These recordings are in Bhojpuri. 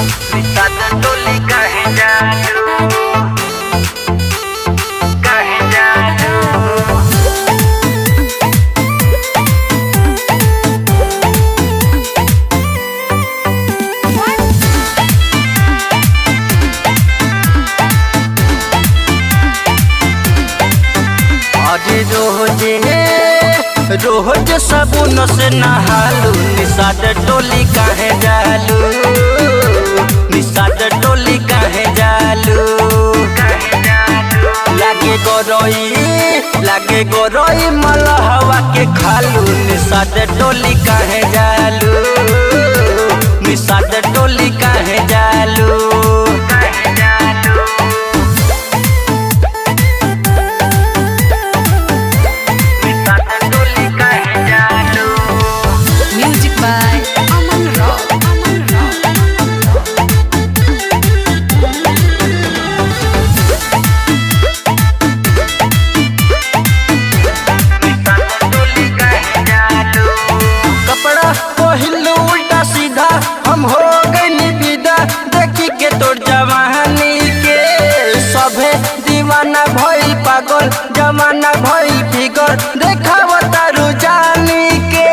निषाद टोली काहे जालू काहे जालू। अरे रोज साबुन से नहालू निषाद टोली काहे जालू निषाद टोली काहे जालू। लागे गोरई मलहवा के खालू निषाद टोली काहे जालू निषाद टोली काहे जालू। हम हो गई विदा देखी के तोर जवानी के सभे दीवाना भइल पागल जमाना भइल फिगर देखावता रुजानी के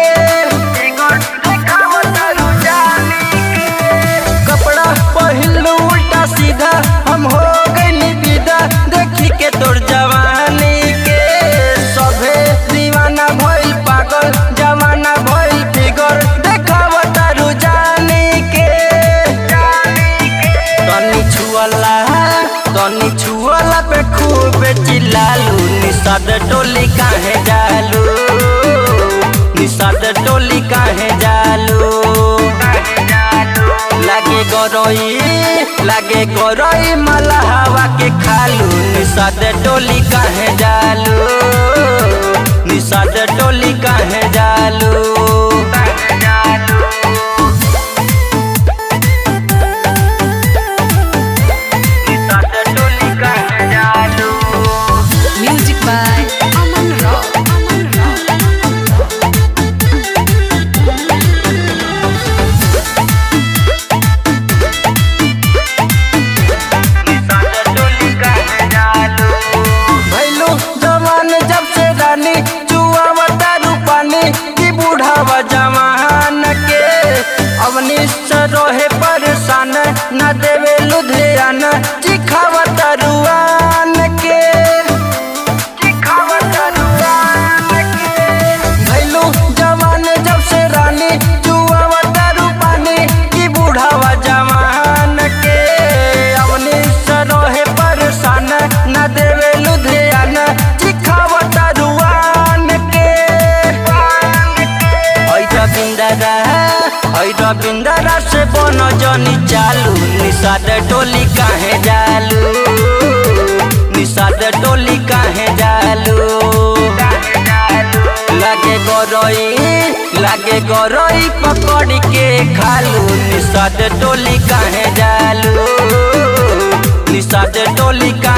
कपड़ा पहिल उल्टा सीधा हम हो गई विदा देखी के तोर जवानी के सभे दीवाना भइल पागल जमाना भइल फिगर देखावता रुजानी तनी छुअला पे खूब चिल्लालू निषाद टोली काहे जालू निषाद टोली काहे जालू। लागे गोरई मलहवा के खालू निषाद टोली काहे जालू निषाद टोली काहे जालू। जवान के अवनी से रोहे परेशान न देवे लुधियान चिखावत रुआन के भैलू जवान जब से रानी जुआवत रूपानी की बूढ़ावा जवान के अवनी से रोहे परेशान न देवे लुधियान चिखावत रुआन के। रविंदरा से बन जनी चालू निषाद टोली काहे जालू निषाद टोली काहे जालू। लागे गोरई पकड़ के खालू निषाद टोली काहे जालू निषाद टोली का